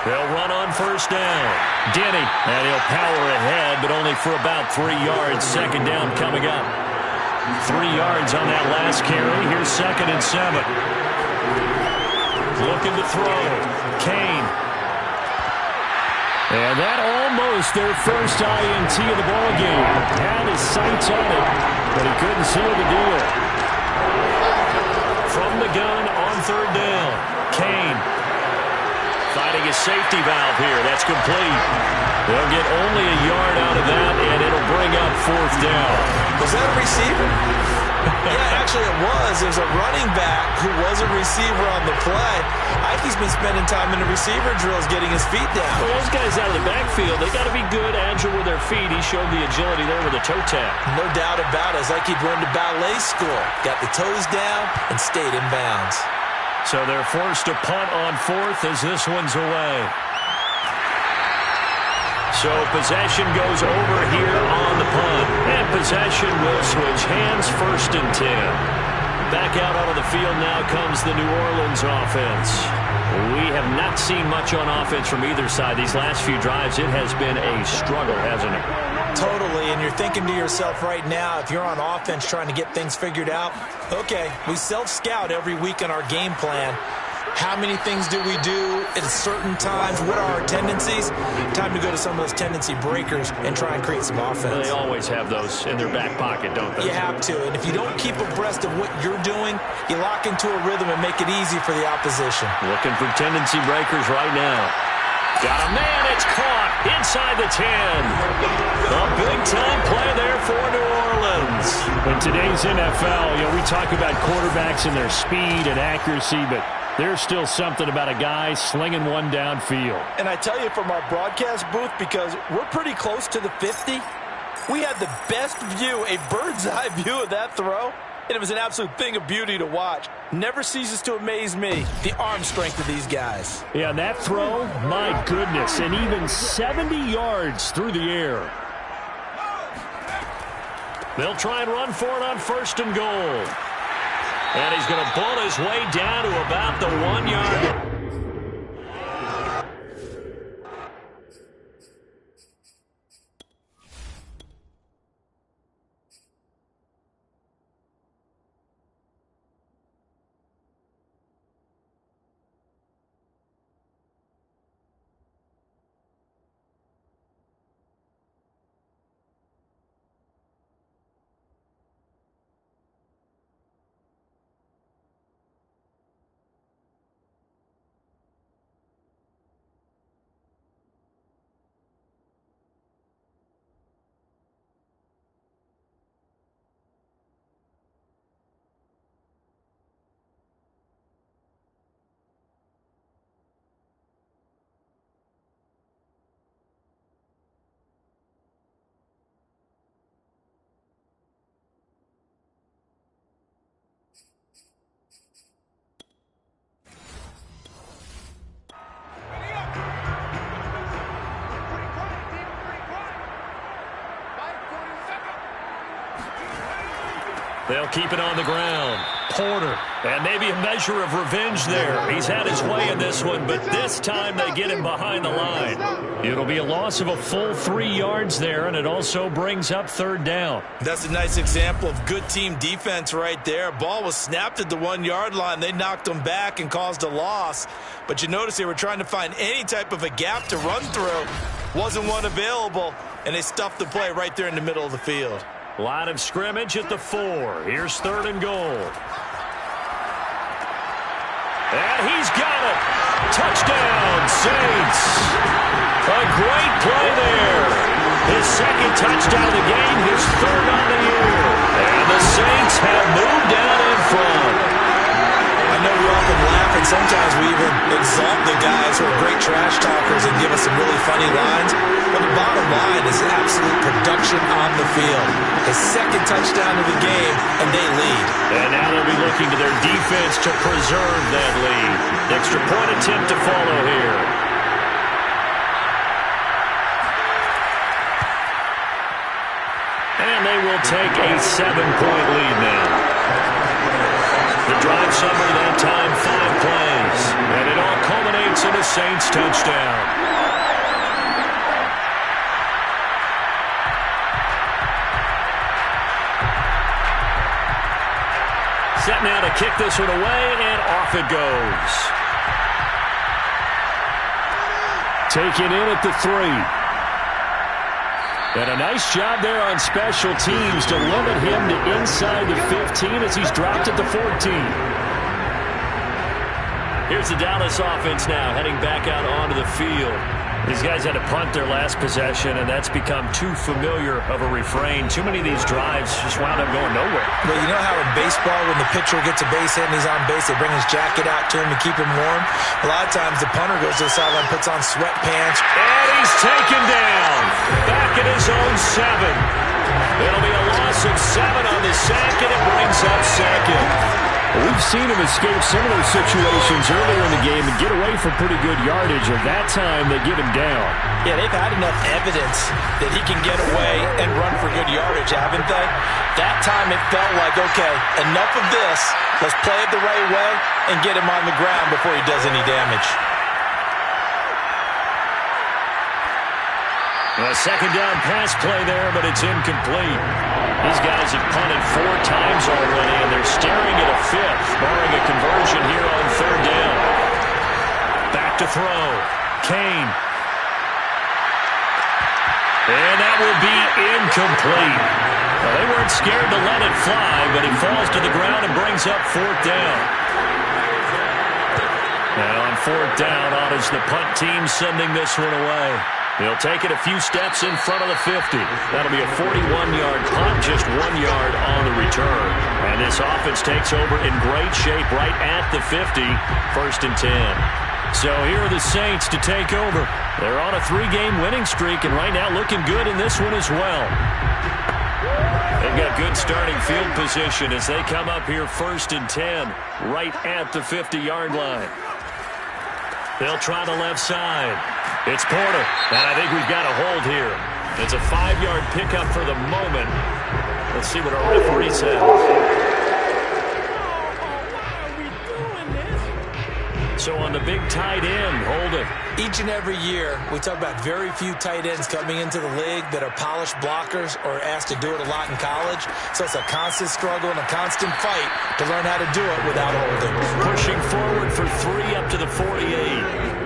They'll run on 1st down. Denny, and he'll power ahead, but only for about 3 yards. 2nd down coming up. 3 yards on that last carry. Here's 2nd and 7. Looking to throw. Kane. And that almost their first INT of the ballgame. Had his sights on it, but he couldn't seal the deal. From the gun on 3rd down. Kane. Finding his safety valve here. That's complete. They'll get only a yard out of that, and it'll bring up 4th down. Was that a receiver? Yeah, actually it was. There's a running back who was a receiver on the play. Ikey's been spending time in the receiver drills getting his feet down. Well, those guys out of the backfield, they got to be good, agile with their feet. He showed the agility there with a toe tap. No doubt about it. It's like he'd run to ballet school. Got the toes down and stayed in bounds. So they're forced to punt on 4th as this one's away. So possession goes over here on the punt. And possession will switch hands, 1st and 10. Back out onto the field now comes the New Orleans offense. We have not seen much on offense from either side. These last few drives, it has been a struggle, hasn't it? Totally, and you're thinking to yourself right now, if you're on offense trying to get things figured out, okay, we self-scout every week on our game plan. How many things do we do at certain times? What are our tendencies? Time to go to some of those tendency breakers and try and create some offense. They always have those in their back pocket, don't they? You have to, and if you don't keep abreast of what you're doing, you lock into a rhythm and make it easy for the opposition. Looking for tendency breakers right now. Got a man, it's caught inside the 10. A big-time play there for New Orleans. In today's NFL, we talk about quarterbacks and their speed and accuracy, but there's still something about a guy slinging one downfield. And I tell you from our broadcast booth, because we're pretty close to the 50, we had the best view, a bird's-eye view of that throw, and it was an absolute thing of beauty to watch. Never ceases to amaze me, the arm strength of these guys. Yeah, and that throw, my goodness, and even 70 yards through the air. They'll try and run for it on 1st and goal. And he's going to pull his way down to about the 1 yard. They'll keep it on the ground. Porter. And maybe a measure of revenge there. He's had his way in this one, but this time they get him behind the line. It'll be a loss of a full 3 yards there, and it also brings up 3rd down. That's a nice example of good team defense right there. Ball was snapped at the 1 yard line. They knocked them back and caused a loss. But you notice they were trying to find any type of a gap to run through. Wasn't one available, and they stuffed the play right there in the middle of the field. Line of scrimmage at the 4. Here's 3rd and goal. And he's got it. Touchdown, Saints. A great play there. His 2nd touchdown of the game, his 3rd on the year. And the Saints have moved down in front. I know we often And sometimes we even exalt the guys who are great trash talkers and give us some really funny lines. But the bottom line is absolute production on the field. His second touchdown of the game, and they lead. And now they'll be looking to their defense to preserve that lead. Extra point attempt to follow here. And they will take a 7-point lead now. The drive summary that time, 5 plays. And it all culminates in a Saints touchdown. Set now to kick this one away, and off it goes. Taken in at the 3. And a nice job there on special teams to limit him to inside the 15 as he's dropped at the 14. Here's the Dallas offense now heading back out onto the field. These guys had to punt their last possession, and that's become too familiar of a refrain. Too many of these drives just wound up going nowhere. Well, you know how in baseball, when the pitcher gets a base hit and he's on base, they bring his jacket out to him to keep him warm? A lot of times the punter goes to the sideline, puts on sweatpants. And he's taken down. Back at his own 7. It'll be a loss of 7 on the sack, and it brings up second. We've seen him escape similar situations earlier in the game and get away from pretty good yardage, and that time they get him down. Yeah, they've had enough evidence that he can get away and run for good yardage, haven't they? That time it felt like, okay, enough of this. Let's play it the right way and get him on the ground before he does any damage. A second down pass play there, but it's incomplete. These guys have punted 4 times already, and they're staring at a 5th, barring a conversion here on 3rd down. Back to throw. Kane. And that will be incomplete. Well, they weren't scared to let it fly, but it falls to the ground and brings up 4th down. Now on 4th down, is the punt team sending this one away. They'll take it a few steps in front of the 50. That'll be a 41-yard punt, just 1 yard on the return. And this offense takes over in great shape right at the 50, 1st and 10. So here are the Saints to take over. They're on a 3-game winning streak, and right now looking good in this one as well. They've got good starting field position as they come up here 1st and 10, right at the 50-yard line. They'll try the left side. It's Porter, and I think we've got a hold here. It's a 5-yard pickup for the moment. Let's see what our referee says. So on the big tight end, hold it. Each and every year, we talk about very few tight ends coming into the league that are polished blockers or asked to do it a lot in college. So it's a constant struggle and a constant fight to learn how to do it without holding. Pushing forward for 3 up to the 48.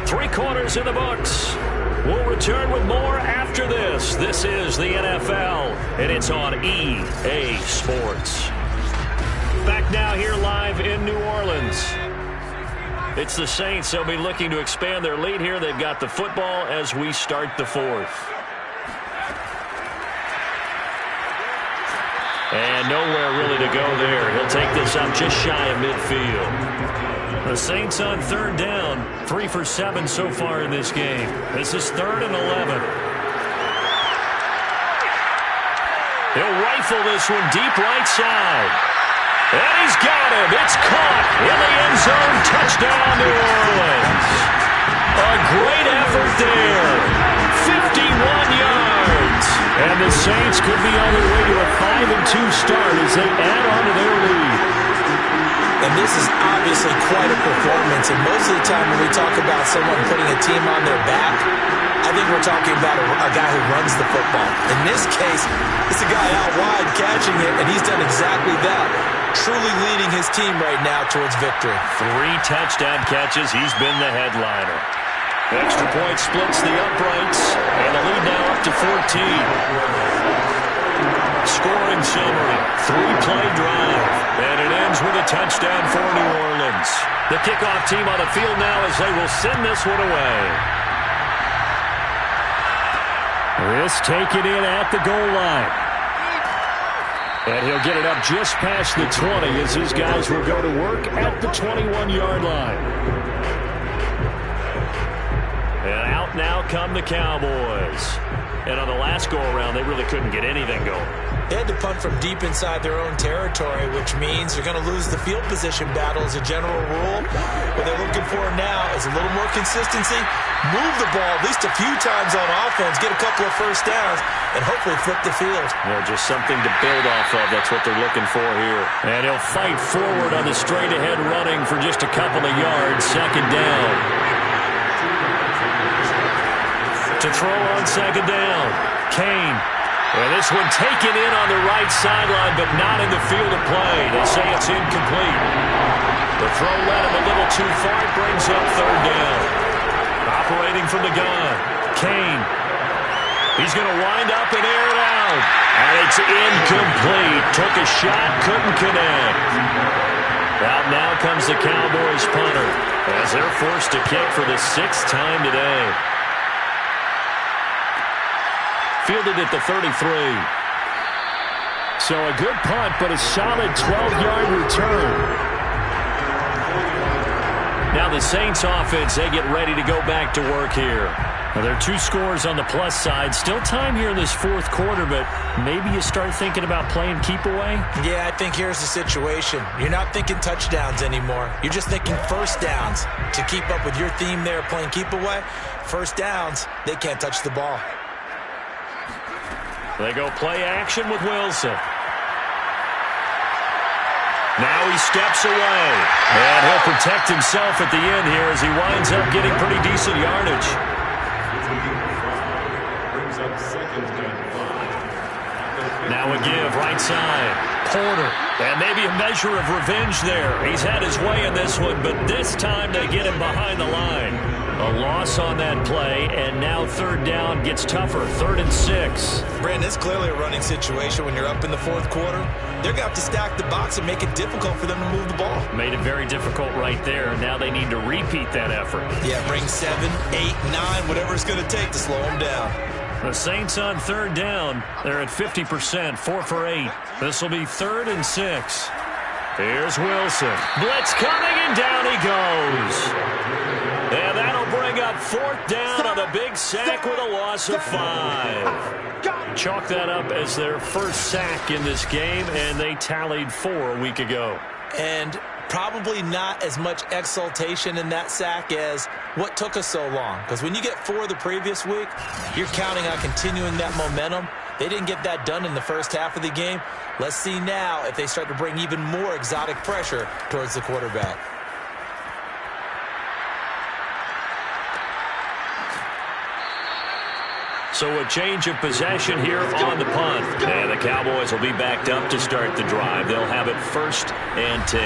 3 quarters in the books. We'll return with more after this. This is the NFL, and it's on EA Sports. Back now here live in New Orleans. It's the Saints. They'll be looking to expand their lead here. They've got the football as we start the 4th. And nowhere really to go there. He'll take this up just shy of midfield. The Saints on 3rd down, 3 for 7 so far in this game. This is 3rd and 11. He'll rifle this one deep right side. And he's got him. It's caught in the end zone. Touchdown, New Orleans. A great effort there. 51 yards. And the Saints could be on their way to a 5-2 start as they add on to their lead. And this is obviously quite a performance. And most of the time when we talk about someone putting a team on their back, I think we're talking about a guy who runs the football. In this case, it's a guy out wide catching it, and he's done exactly that. Truly leading his team right now towards victory. 3 touchdown catches. He's been the headliner. Extra point splits the uprights, and the lead now up to 14. Scoring summary, 3-play drive, and it ends with a touchdown for New Orleans. The kickoff team on the field now as they will send this one away. This taken in at the goal line. And he'll get it up just past the 20 as his guys will go to work at the 21-yard line. And out now come the Cowboys. And on the last go-around, they really couldn't get anything going. They had to punt from deep inside their own territory, which means you're going to lose the field position battle as a general rule. What they're looking for now is a little more consistency, move the ball at least a few times on offense, get a couple of first downs, and hopefully flip the field. Yeah, just something to build off of. That's what they're looking for here. And he'll fight forward on the straight-ahead running for just a couple of yards. Second down. To throw on second down. Kane. And this one taken in on the right sideline, but not in the field of play. They say it's incomplete. The throw led him a little too far. It brings up third down. Operating from the gun. Kane. He's going to wind up and air it out. And it's incomplete. Took a shot, couldn't connect. Out now comes the Cowboys punter as they're forced to kick for the 6th time today. Fielded at the 33. So a good punt, but a solid 12-yard return. Now the Saints offense, they get ready to go back to work here. Now there are 2 scores on the plus side. Still time here in this 4th quarter, but maybe you start thinking about playing keep away? Yeah, I think here's the situation. You're not thinking touchdowns anymore. You're just thinking first downs. To keep up with your theme there, playing keep away, first downs, they can't touch the ball. They go play action with Wilson. Now he steps away. And he'll protect himself at the end here as he winds up getting pretty decent yardage. Now a give, right side. Porter. And maybe a measure of revenge there. He's had his way in this one, but this time they get him behind the line. A loss on that play, and now third down gets tougher. 3rd and 6. Brandon, it's clearly a running situation when you're up in the 4th quarter. They're going to have to stack the box and make it difficult for them to move the ball. Made it very difficult right there. Now they need to repeat that effort. Yeah, bring 7, 8, 9, whatever it's going to take to slow them down. The Saints on third down. They're at 50%, 4 for 8. This will be 3rd and 6. Here's Wilson. Blitz coming, and down he goes. And that'll bring up 4th down on a big sack with a loss of 5. Chalk that up as their first sack in this game, and they tallied 4 a week ago. And probably not as much exultation in that sack as what took us so long. Because when you get 4 the previous week, you're counting on continuing that momentum. They didn't get that done in the first half of the game. Let's see now if they start to bring even more exotic pressure towards the quarterback. So a change of possession here on the punt. And the Cowboys will be backed up to start the drive. They'll have it 1st and 10.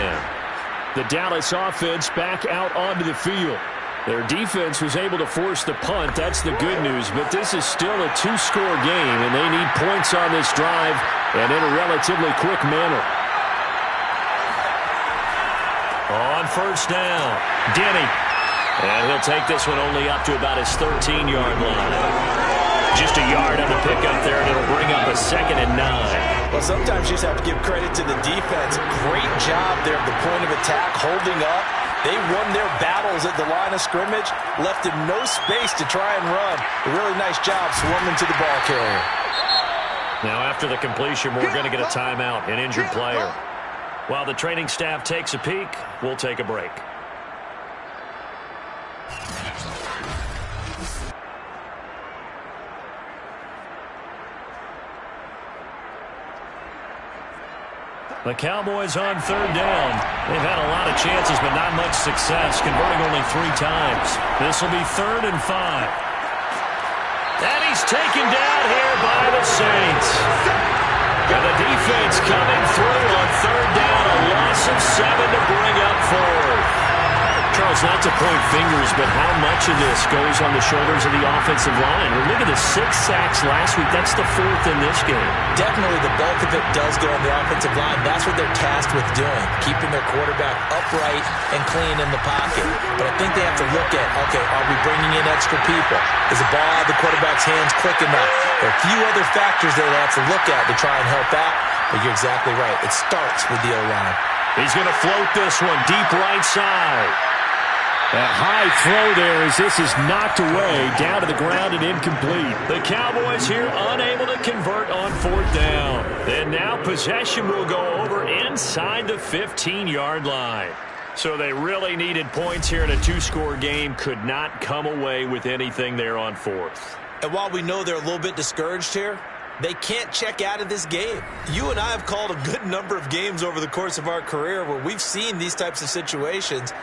The Dallas offense back out onto the field. Their defense was able to force the punt. That's the good news. But this is still a 2-score game, and they need points on this drive and in a relatively quick manner. On 1st down, Denny. And he'll take this one only up to about his 13-yard line. Just a yard on the pickup there, and it'll bring up a 2nd and 9. Well, sometimes you just have to give credit to the defense. Great job there at the point of attack, holding up. They won their battles at the line of scrimmage, left him no space to try and run. A really nice job swarming to the ball carrier. Now, after the completion, we're going to get a timeout, an injured player. While the training staff takes a peek, we'll take a break. The Cowboys on third down. They've had a lot of chances, but not much success, converting only 3 times. This will be 3rd and 5. And he's taken down here by the Saints. And the defense coming through on third down. A loss of 7 to bring up 4th. Charles, not to point fingers, but how much of this goes on the shoulders of the offensive line? Well, look at the 6 sacks last week. That's the 4th in this game. Definitely the bulk of it does go on the offensive line. That's what they're tasked with doing, keeping their quarterback upright and clean in the pocket. But I think they have to look at, okay, are we bringing in extra people? Is the ball out of the quarterback's hands quick enough? There are a few other factors that they have to look at to try and help out. But you're exactly right. It starts with the O-line. He's going to float this one deep right side. A high throw there as this is knocked away, down to the ground and incomplete. The Cowboys here unable to convert on 4th down. And now possession will go over inside the 15-yard line. So they really needed points here in a 2-score game. Could not come away with anything there on 4th. And while we know they're a little bit discouraged here, they can't check out of this game. You and I have called a good number of games over the course of our career where we've seen these types of situations.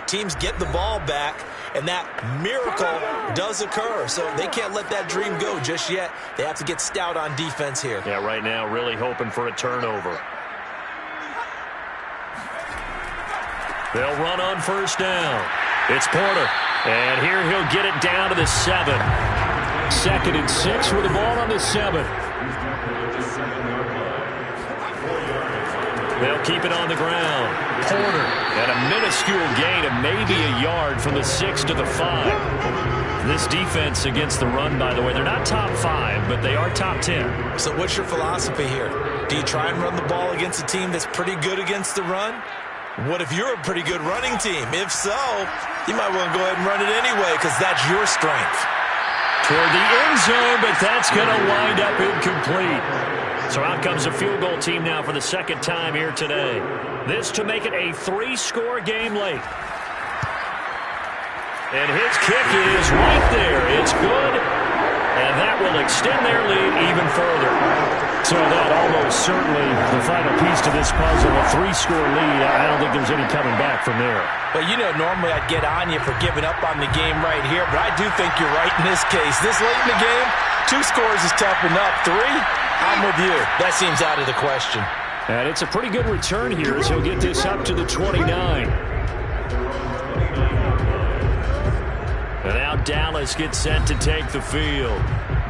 Teams get the ball back, and that miracle does occur. So they can't let that dream go just yet. They have to get stout on defense here. Yeah, right now really hoping for a turnover. They'll run on 1st down. It's Porter. And here he'll get it down to the 7. 2nd and 6 with the ball on the 7. They'll keep it on the ground. Porter at a minuscule gain of maybe a yard from the 6 to the 5. This defense against the run, by the way, they're not top 5, but they are top 10. So what's your philosophy here? Do you try and run the ball against a team that's pretty good against the run? What if you're a pretty good running team? If so, you might want to go ahead and run it anyway because that's your strength. Toward the end zone, but that's going to wind up incomplete. So out comes a field goal team now for the 2nd time here today. This to make it a 3-score game late. And his kick is right there. It's good. And that will extend their lead even further. So that almost certainly the final piece to this puzzle, a 3-score lead. I don't think there's any coming back from there. Well, you know, normally I'd get on you for giving up on the game right here, but I do think you're right in this case. This late in the game, 2 scores is tough enough. 3, I'm with you. That seems out of the question. And it's a pretty good return here as he'll get this up to the 29. And now Dallas gets set to take the field.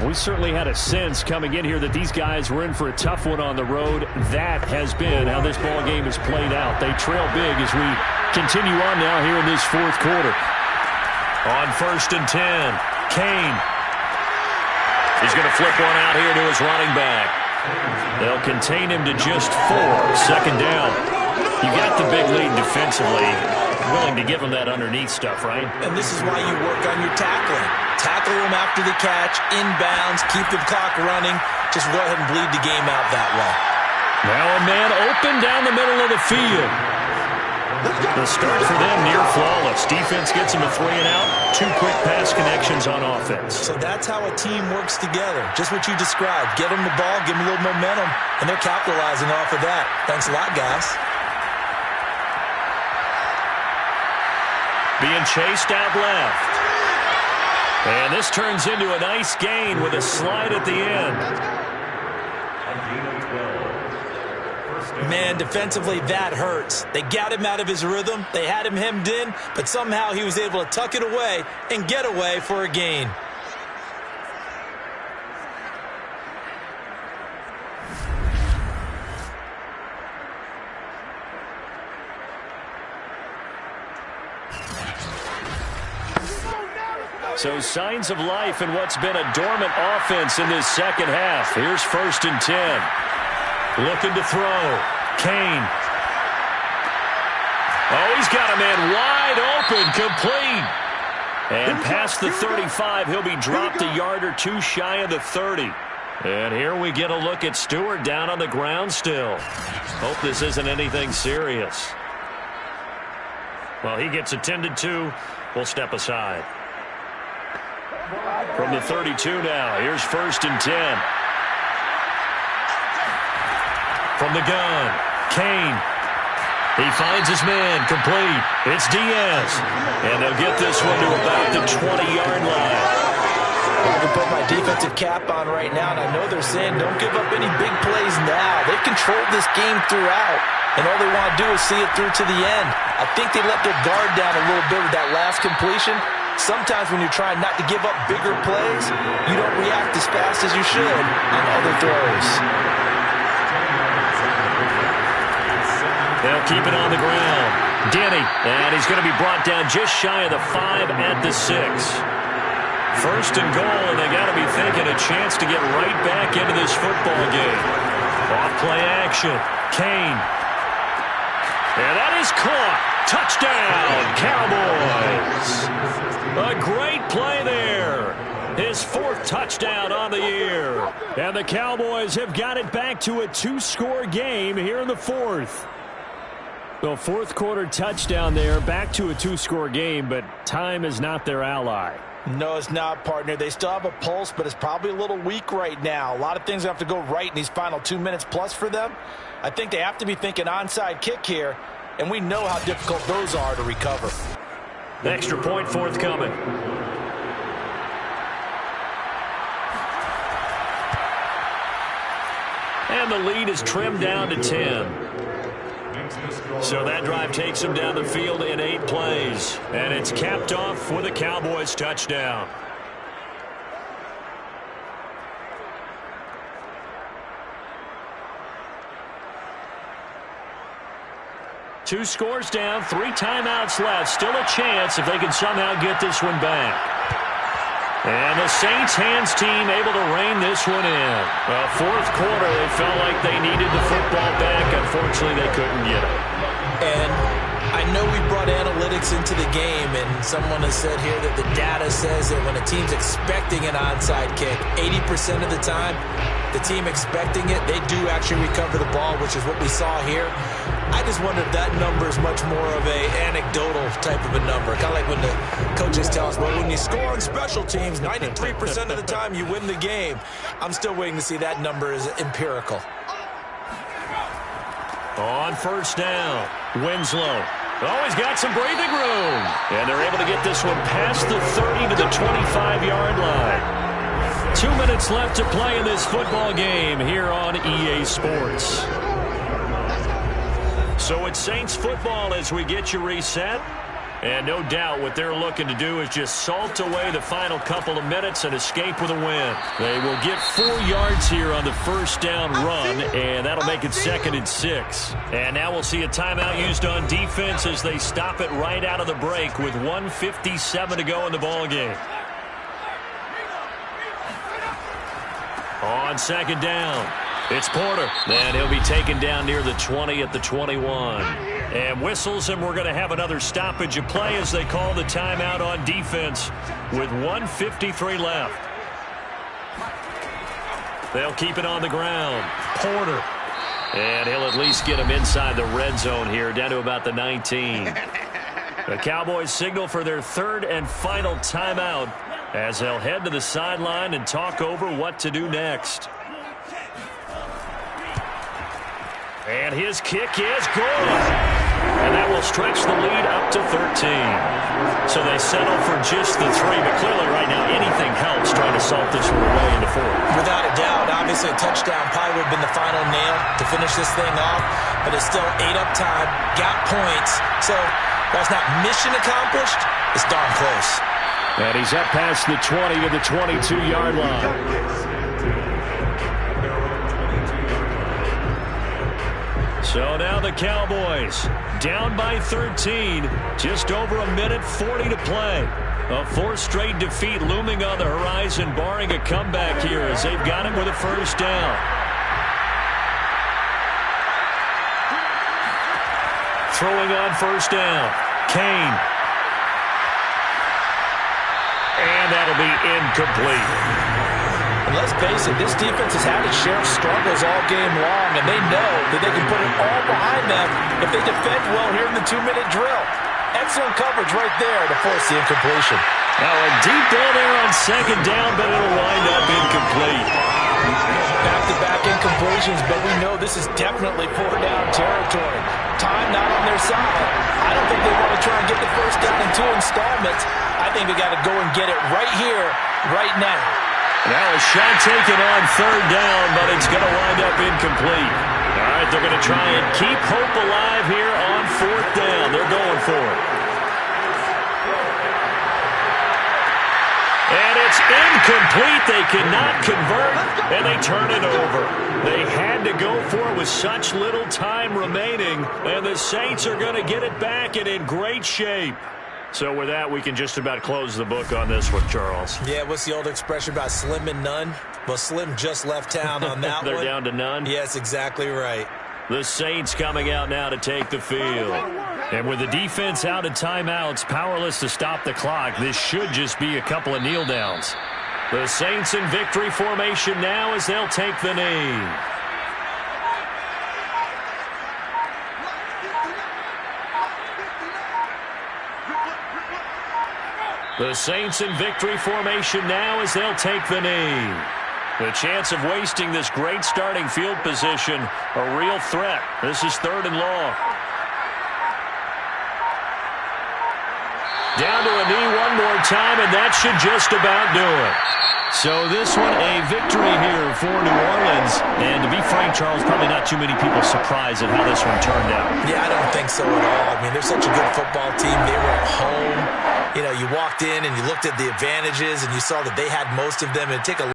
We certainly had a sense coming in here that these guys were in for a tough one on the road. That has been how this ball game has played out. They trail big as we continue on now here in this 4th quarter. On 1st and 10, Kane. He's going to flip one out here to his running back. They'll contain him to just 4. 2nd down. You got the big lead defensively. Willing to give him that underneath stuff, right? And this is why you work on your tackling. Tackle him after the catch, inbounds, keep the clock running. Just go ahead and bleed the game out that way. Now a man open down the middle of the field. The start for them near flawless. Defense gets him a 3 and out. 2 quick pass connections on offense. So that's how a team works together. Just what you described. Get them the ball, give them a little momentum, and they're capitalizing off of that. Thanks a lot, guys. Being chased out left. And this turns into a nice gain with a slide at the end. Man, defensively, that hurts. They got him out of his rhythm. They had him hemmed in, but somehow he was able to tuck it away and get away for a gain. So signs of life in what's been a dormant offense in this 2nd half. Here's 1st and 10. Looking to throw. Kane. Oh, he's got a man wide open, complete. And past the 35, he'll be dropped a yard or 2 shy of the 30. And here we get a look at Stewart down on the ground still. Hope this isn't anything serious. Well, he gets attended to. We'll step aside. From the 32 now, here's 1st and 10. From the gun, Kane. He finds his man, complete. It's Diaz. And they'll get this one to about the 20-yard line. I can put my defensive cap on right now, and I know they're saying don't give up any big plays now. They've controlled this game throughout, and all they want to do is see it through to the end. I think they let their guard down a little bit with that last completion. Sometimes when you're trying not to give up bigger plays, you don't react as fast as you should on other throws. They'll keep it on the ground. Denny, and he's going to be brought down just shy of the 5 at the 6. First and goal, and they got to be thinking a chance to get right back into this football game. Off play action. Kane. And that is caught. Touchdown, Cowboys. A great play there. His 4th touchdown on the year. And the Cowboys have got it back to a 2-score game here in the 4th. The 4th quarter touchdown there, back to a 2-score game, but time is not their ally. No, it's not, partner. They still have a pulse, but it's probably a little weak right now. A lot of things have to go right in these final 2 minutes plus for them. I think they have to be thinking onside kick here, and we know how difficult those are to recover. Extra point forthcoming. And the lead is trimmed down to 10. So that drive takes them down the field in 8 plays. And it's capped off with a Cowboys touchdown. Two scores down, 3 timeouts left. Still a chance if they can somehow get this one back. And the Saints hands team able to rein this one in. Well, 4th quarter, they felt like they needed the football back. Unfortunately, they couldn't get it. And I know we brought analytics into the game, and someone has said here that the data says that when a team's expecting an onside kick, 80% of the time, the team expecting it, they do actually recover the ball, which is what we saw here. I just wonder if that number is much more of a anecdotal type of a number. Kind of like when the coaches tell us, well, when you score on special teams, 93% of the time you win the game. I'm still waiting to see that number is empirical. On first down, Winslow. Oh, he's got some breathing room. And they're able to get this one past the 30 to the 25-yard line. 2 minutes left to play in this football game here on EA Sports. So it's Saints football as we get you reset. And no doubt what they're looking to do is just salt away the final couple of minutes and escape with a win. They will get 4 yards here on the first down run, and that'll make it 2nd and 6. And now we'll see a timeout used on defense as they stop it right out of the break with 1:57 to go in the ball game. On 2nd down, it's Porter. And he'll be taken down near the 20 at the 21. And whistles, and we're going to have another stoppage of play as they call the timeout on defense with 1:53 left. They'll keep it on the ground. Porter. And he'll at least get him inside the red zone here, down to about the 19. The Cowboys signal for their 3rd and final timeout as they'll head to the sideline and talk over what to do next. And his kick is good. And that will stretch the lead up to 13. So they settle for just the 3, but clearly right now anything helps trying to salt this one away in the 4th. Without a doubt, obviously a touchdown probably would have been the final nail to finish this thing off, but it's still 8 up time, got points. So while it's not mission accomplished, it's darn close. And he's up past the 20 to the 22-yard line. So now the Cowboys down by 13, just over 1:40 to play. A 4th straight defeat looming on the horizon, barring a comeback here as they've got him with a first down. Throwing on first down, Kane. And that'll be incomplete. And let's face it, this defense has had its share of struggles all game long, and they know that they can put it all behind them if they defend well here in the 2-minute drill. Excellent coverage right there to force the incompletion. Now a deep ball there on 2nd down, but it'll wind up incomplete. Back-to-back incompletions, but we know this is definitely 4-down territory. Time not on their side. I don't think they want to try and get the first down in 2 installments. I think they got to go and get it right here, right now. Now a shot taken on 3rd down, but it's going to wind up incomplete. All right, they're going to try and keep hope alive here on 4th down. They're going for it. And it's Incomplete. They cannot convert, and they turn it over. They had to go for it with such little time remaining, and the Saints are going to get it back and in great shape. So with that, we can just about close the book on this one, Charles. Yeah, what's the old expression about slim and none? Well, Slim just left town on that They're one. down to none? Yes, exactly right. The Saints coming out now to take the field. And with the defense out of timeouts, powerless to stop the clock, this should just be a couple of kneel downs. The Saints in victory formation now as they'll take the knee. The Saints in victory formation now as they'll take the knee. The chance of wasting this great starting field position, a real threat. This is 3rd and long. Down to a knee one more time, and that should just about do it. So this one, a victory here for New Orleans. And to be frank, Charles, probably not too many people surprised at how this one turned out. Yeah, I don't think so at all. I mean, they're such a good football team. They were at home. You know, you walked in and you looked at the advantages and you saw that they had most of them. It'd take a